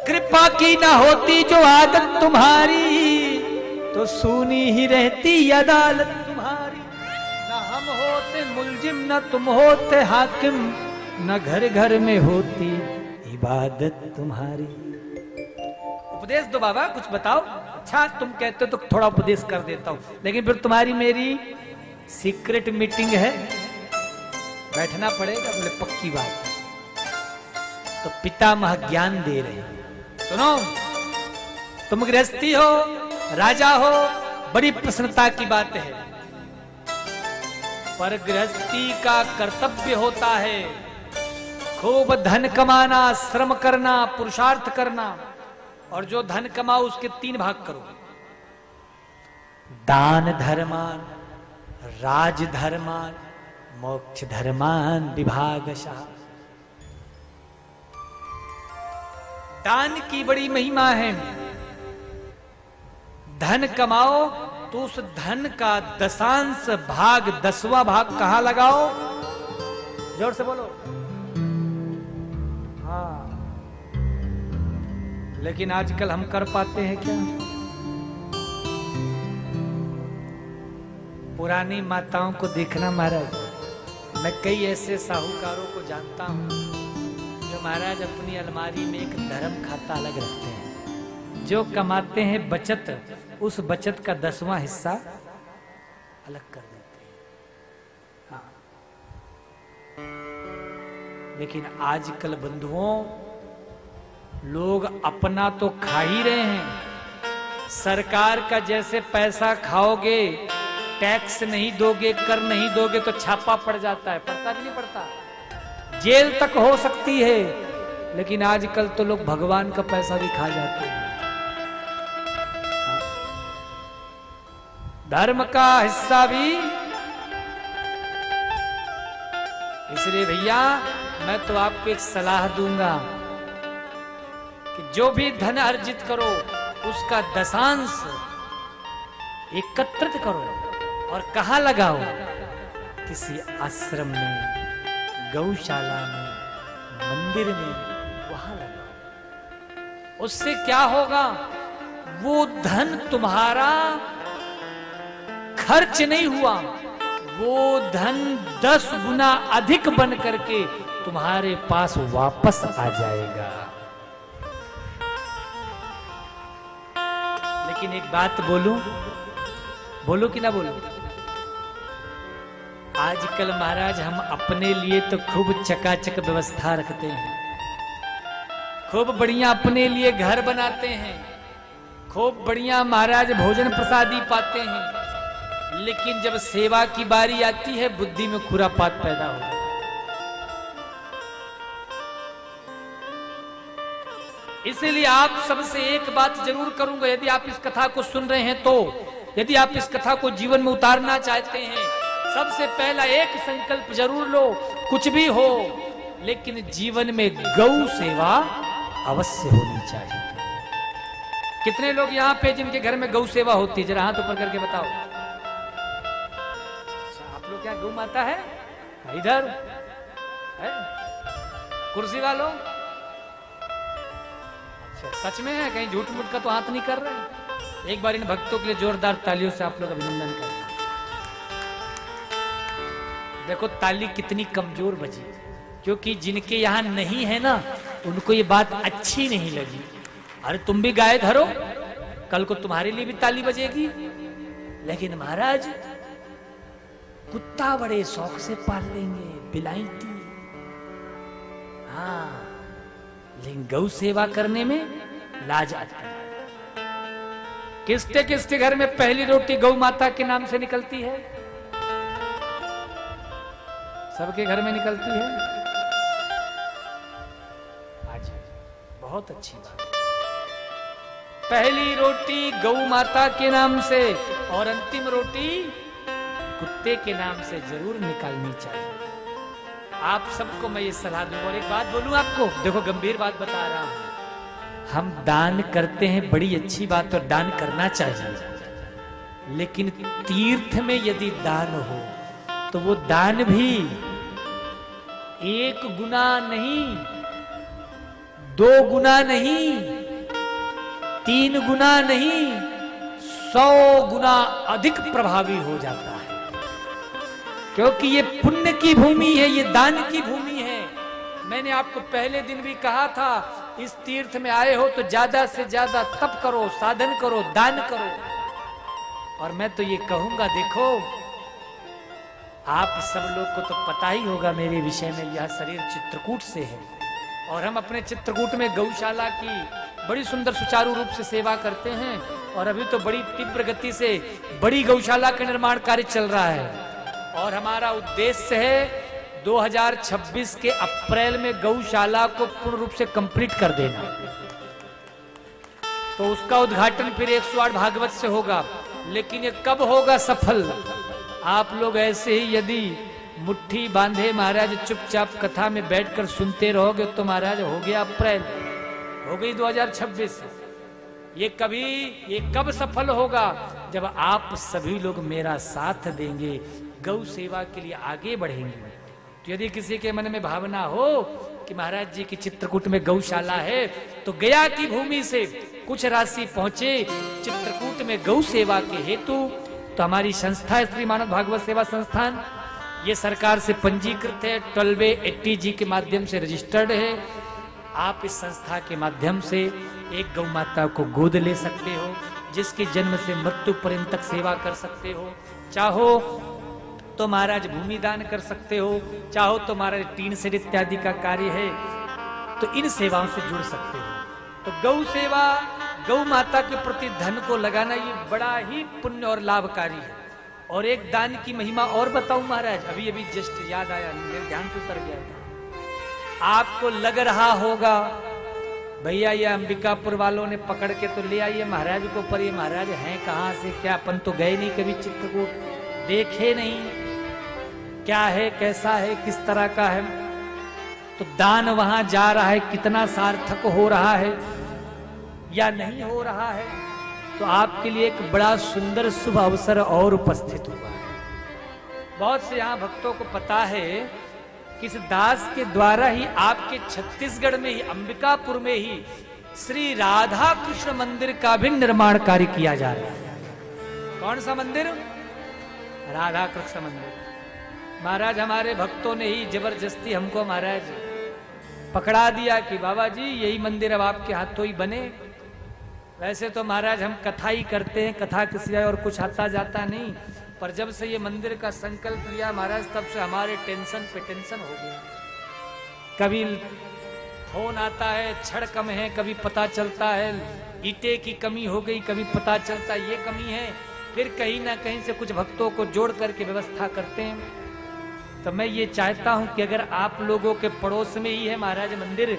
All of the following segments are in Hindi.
कृपा की ना होती जो आदत तुम्हारी, तो सुनी ही रहती अदालत तुम्हारी। न हम होते मुलजिम न तुम होते हाकिम, न घर घर में होती इबादत तुम्हारी। उपदेश दो बाबा, कुछ बताओ। अच्छा तुम कहते हो तो थोड़ा उपदेश कर देता हूं, लेकिन फिर तुम्हारी मेरी सीक्रेट मीटिंग है, बैठना पड़ेगा। बोले पक्की बात। तो पितामह ज्ञान दे रहे हैं। सुनो, तुम गृहस्थी हो, राजा हो, बड़ी प्रसन्नता की बात है, पर गृहस्थी का कर्तव्य होता है खूब धन कमाना, श्रम करना, पुरुषार्थ करना, और जो धन कमाओ उसके 3 भाग करो। दान धर्मान, राज धर्मान, मोक्ष धर्मान विभागशः। दान की बड़ी महिमा है। धन कमाओ तो उस धन का दशांश भाग, 10वां भाग कहां लगाओ? जोर से बोलो। हाँ, लेकिन आजकल हम कर पाते हैं क्या? पुरानी माताओं को देखना महाराज, मैं कई ऐसे साहूकारों को जानता हूं जो महाराज अपनी अलमारी में एक धर्म खाता अलग रखते हैं। जो कमाते हैं बचत, उस बचत का 10वां हिस्सा अलग कर देते हैं। हाँ। लेकिन आजकल बंधुओं, लोग अपना तो खा ही रहे हैं, सरकार का जैसे पैसा खाओगे, टैक्स नहीं दोगे, कर नहीं दोगे तो छापा पड़ जाता है। पड़ता भी नहीं पड़ता, जेल तक हो सकती है। लेकिन आजकल तो लोग भगवान का पैसा भी खा जाते हैं। धर्म का हिस्सा भी। इसलिए भैया मैं तो आपको एक सलाह दूंगा कि जो भी धन अर्जित करो उसका दशांश एकत्रित करो और कहां लगाओ? किसी आश्रम में, गौशाला में, मंदिर में, वहां लगाओ। उससे क्या होगा? वो धन तुम्हारा खर्च नहीं हुआ, वो धन 10 गुना अधिक बन करके तुम्हारे पास वापस आ जाएगा। लेकिन एक बात बोलूं, बोलूं कि ना बोलूं? आजकल महाराज हम अपने लिए तो खूब चकाचक व्यवस्था रखते हैं, खूब बढ़िया अपने लिए घर बनाते हैं, खूब बढ़िया महाराज भोजन प्रसादी पाते हैं, लेकिन जब सेवा की बारी आती है बुद्धि में खुरापात पैदा हो जाता है। इसीलिए आप सबसे एक बात जरूर करूंगा, यदि आप इस कथा को सुन रहे हैं तो, यदि आप इस कथा को जीवन में उतारना चाहते हैं, सबसे पहला एक संकल्प जरूर लो, कुछ भी हो लेकिन जीवन में गौ सेवा अवश्य होनी चाहिए। कितने लोग यहाँ पे जिनके घर में गौ सेवा होती है? जरा हाथ ऊपर करके बताओ। आप लोग क्या गौ माता है? इधर है कुर्सी वालों। अच्छा, सच में है? कहीं झूठ मूठ का तो हाथ नहीं कर रहे? एक बार इन भक्तों के लिए जोरदार तालियों से आप लोग अभिनंदन करें। देखो ताली कितनी कमजोर बजी, क्योंकि जिनके यहां नहीं है ना, उनको ये बात अच्छी नहीं लगी। अरे तुम भी गाय धरो, कल को तुम्हारे लिए भी ताली बजेगी। लेकिन महाराज कुत्ता बड़े शौक से पाल लेंगे, बिलायती। हाँ, लेकिन गौ सेवा करने में लाज आती है। किसके किसके घर में पहली रोटी गौ माता के नाम से निकलती है? सबके घर में निकलती है। आज बहुत अच्छी बात। पहली रोटी गौ माता के नाम से और अंतिम रोटी कुत्ते के नाम से जरूर निकालनी चाहिए। आप सबको मैं ये सलाह दूं। और एक बात बोलूं आपको, देखो गंभीर बात बता रहा हूं। हम दान करते हैं, बड़ी अच्छी बात, और दान करना चाहिए, लेकिन तीर्थ में यदि दान हो तो वो दान भी 1 गुना नहीं 2 गुना नहीं, 3 गुना नहीं, 100 गुना अधिक प्रभावी हो जाता है। क्योंकि ये पुण्य की भूमि है, ये दान की भूमि है। मैंने आपको पहले दिन भी कहा था, इस तीर्थ में आए हो तो ज्यादा से ज्यादा तप करो, साधन करो, दान करो। और मैं तो ये कहूंगा, देखो आप सब लोग को तो पता ही होगा मेरे विषय में, यह शरीर चित्रकूट से है और हम अपने चित्रकूट में गौशाला की बड़ी सुंदर सुचारू रूप से सेवा करते हैं। और अभी तो बड़ी तीव्र गति से बड़ी गौशाला का निर्माण कार्य चल रहा है और हमारा उद्देश्य है 2026 के अप्रैल में गौशाला को पूर्ण रूप से कंप्लीट कर देना। तो उसका उद्घाटन फिर 108 भागवत से होगा। लेकिन ये कब होगा सफल? आप लोग ऐसे ही यदि मुट्ठी बांधे महाराज चुपचाप कथा में बैठकर सुनते रहोगे तो महाराज हो गया अप्रैल, हो गई 2026। ये कब सफल होगा? जब आप सभी लोग मेरा साथ देंगे, गौ सेवा के लिए आगे बढ़ेंगे। तो यदि किसी के मन में भावना हो कि महाराज जी की चित्रकूट में गौशाला है, तो गया की भूमि से कुछ राशि पहुंचे चित्रकूट में गौ सेवा के हेतु, तो हमारी संस्था है श्री मानव भागवत सेवा संस्थान, ये सरकार से पंजीकृत है, 1280G के माध्यम से रजिस्टर्ड है। आप इस संस्था के माध्यम से एक गौ माता को गोद ले सकते हो, जिसके जन्म से मृत्यु पर्यंत तक सेवा कर सकते हो। चाहो तो महाराज भूमि दान कर सकते हो, चाहो तो महाराज टीन शेड इत्यादि का कार्य है, तो इन सेवाओं से जुड़ सकते हो। तो गौ सेवा, गौ माता के प्रति धन को लगाना ये बड़ा ही पुण्य और लाभकारी है। और एक दान की महिमा और बताऊं महाराज, अभी अभी जस्ट याद आया, मेरे ध्यान से उतर गया था। आपको लग रहा होगा भैया ये अंबिकापुर वालों ने पकड़ के तो ले आइए महाराज को, पर ये महाराज हैं कहाँ से, क्या अपन तो गए नहीं कभी चित्रकूट, देखे नहीं क्या है, कैसा है, किस तरह का है। तो दान वहां जा रहा है, कितना सार्थक हो रहा है या नहीं हो रहा है, तो आपके लिए एक बड़ा सुंदर शुभ अवसर और उपस्थित हुआ है। बहुत से यहाँ भक्तों को पता है कि इस दास के द्वारा ही आपके छत्तीसगढ़ में ही, अंबिकापुर में ही श्री राधा कृष्ण मंदिर का भी निर्माण कार्य किया जा रहा है। कौन सा मंदिर? राधा कृष्ण मंदिर। महाराज हमारे भक्तों ने ही जबरदस्ती हमको महाराज पकड़ा दिया कि बाबा जी यही मंदिर अब आपके हाथों ही बने। वैसे तो महाराज हम कथा ही करते हैं, कथा के सिवाय और कुछ आता जाता नहीं, पर जब से ये मंदिर का संकल्प लिया महाराज, तब से हमारे टेंशन पे टेंशन हो गया। कभी फोन आता है छड़ कम है, कभी पता चलता है ईंटे की कमी हो गई, कभी पता चलता है ये कमी है, फिर कहीं ना कहीं से कुछ भक्तों को जोड़ करके व्यवस्था करते हैं। तो मैं ये चाहता हूं कि अगर आप लोगों के पड़ोस में ही है महाराज मंदिर,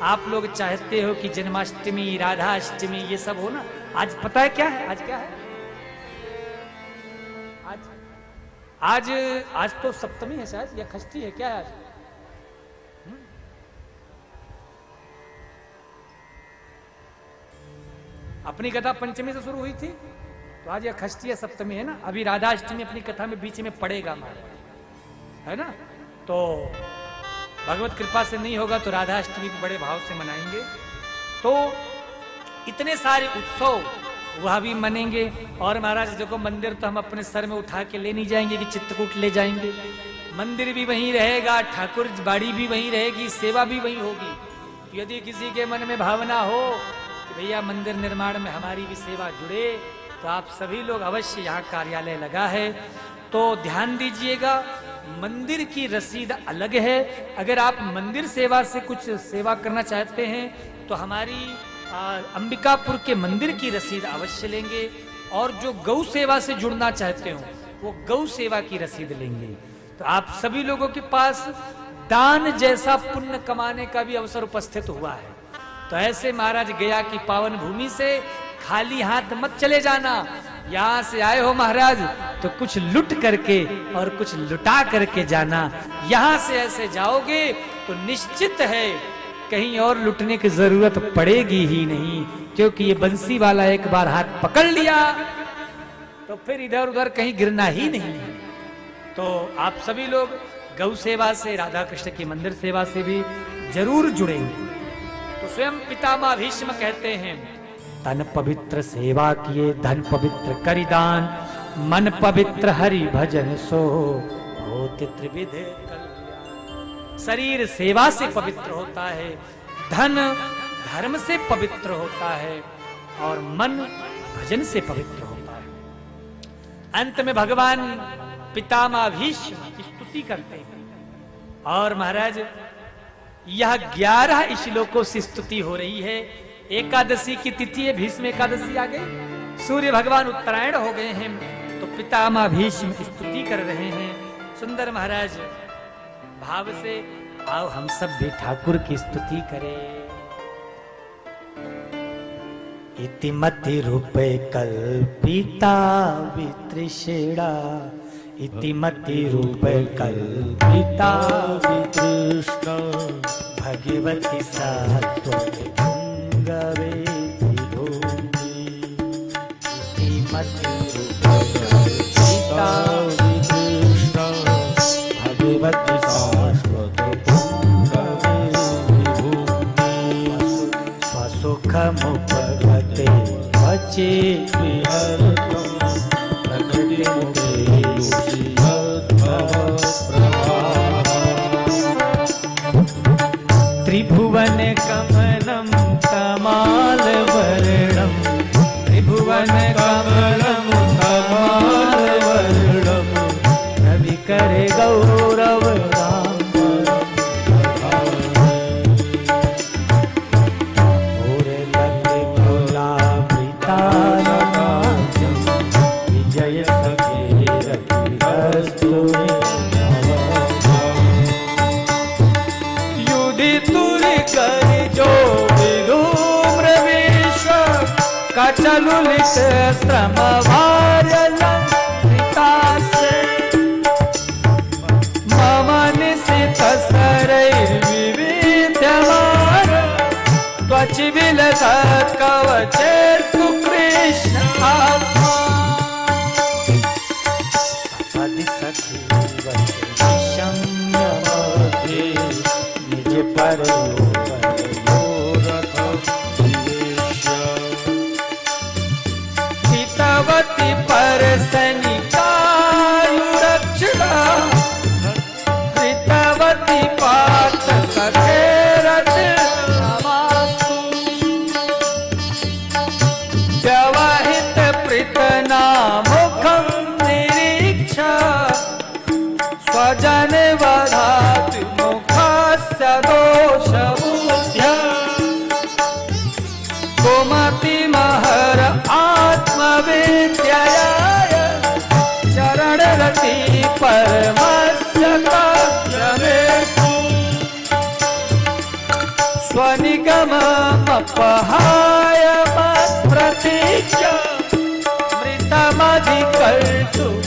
आप लोग चाहते हो कि जन्माष्टमी, राधाष्टमी ये सब हो ना, आज पता है क्या है, आज क्या है, आज तो सप्तमी है शायद, या षष्ठी है, क्या है आज? अपनी कथा पंचमी से शुरू हुई थी, तो आज यह षष्ठी है, सप्तमी है ना। अभी राधाष्टमी अपनी कथा में बीच में पड़ेगा महाराज, है ना। तो भगवत कृपा से नहीं होगा तो राधाष्टमी को बड़े भाव से मनाएंगे। तो इतने सारे उत्सव वह भी मनेंगे। और महाराज देखो मंदिर तो हम अपने सर में उठा के ले नहीं जाएंगे कि चित्रकूट ले जाएंगे, मंदिर भी वहीं रहेगा, ठाकुर बाड़ी भी वहीं रहेगी, सेवा भी वहीं होगी। यदि किसी के मन में भावना हो कि भैया मंदिर निर्माण में हमारी भी सेवा जुड़े, तो आप सभी लोग अवश्य यहाँ कार्यालय लगा है, तो ध्यान दीजिएगा। मंदिर की रसीद अलग है। अगर आप मंदिर सेवा से कुछ सेवा करना चाहते हैं तो हमारी अंबिकापुर के मंदिर की रसीद अवश्य लेंगे, और जो गौ सेवा से जुड़ना चाहते हो वो गौ सेवा की रसीद लेंगे। तो आप सभी लोगों के पास दान जैसा पुण्य कमाने का भी अवसर उपस्थित हुआ है। तो ऐसे महाराज गया की पावन भूमि से खाली हाथ मत चले जाना। यहां से आए हो महाराज तो कुछ लुट करके और कुछ लुटा करके जाना। यहां से ऐसे जाओगे तो निश्चित है कहीं और लुटने की जरूरत पड़ेगी ही नहीं, क्योंकि ये बंसी वाला एक बार हाथ पकड़ लिया तो फिर इधर उधर कहीं गिरना ही नहीं। तो आप सभी लोग गौ सेवा से, राधा कृष्ण की मंदिर सेवा से भी जरूर जुड़ेंगे। तो स्वयं पितामह भीष्म कहते हैं, तन पवित्र सेवा किए धन पवित्र करिदान, मन पवित्र हरि भजन सो होते त्रिविधे कल्याण। शरीर सेवा से पवित्र होता है, धन धर्म से पवित्र होता है और मन भजन से पवित्र होता है। अंत में भगवान पितामह भीष्म स्तुति करते हैं और महाराज यह 11 श्लोकों से स्तुति हो रही है। एकादशी की तिथि है, भीष्म एकादशी आ गई, सूर्य भगवान उत्तरायण हो गए हैं, तो पितामह भीष्म स्तुति कर रहे हैं। सुंदर महाराज भाव से आओ हम सब भी ठाकुर की स्तुति करें। इतिमति रूपे कल्पिता वितृष्णा, इतिमति रूपे कल्पिता वितृष्णा, भगवती सात्वते पुंगवे विभूमि। इतिमति रूपे कल्पिता वितृष्णा, भगवती सात्वते पुंगवे विभूमि। स्वसुखमुपगते वचे विहरतुं, प्रकृतिमुखे त्रिभुवन कमलं तमालवर्णं, त्रिभुवन कमलं तमालवर्णं, रविकर गौरव विजय कचलुलित श्रम वार्यलंकृतासे, मम निशित शरैर्विविध्यमान, त्वचिविलसत् कवचेस्तु कृष्ण आत्मा। सपदि सखी वचनमते, निज परयो हितवती परसनिकायुरक्षणा, हितवती पार्थ सखेरत नमास्तु। व्यवहित प्रीतनामुखं निरीक्ष्य, स्वजन वधात् मुखस्य दोषबुद्ध्या। गोमति महर आत्मविद्यया, चरणरति परमस्य काश्यमेषु। स्वनिगममपहाय मत्प्रतीक्ष्य, मृतमधिकर्तुम्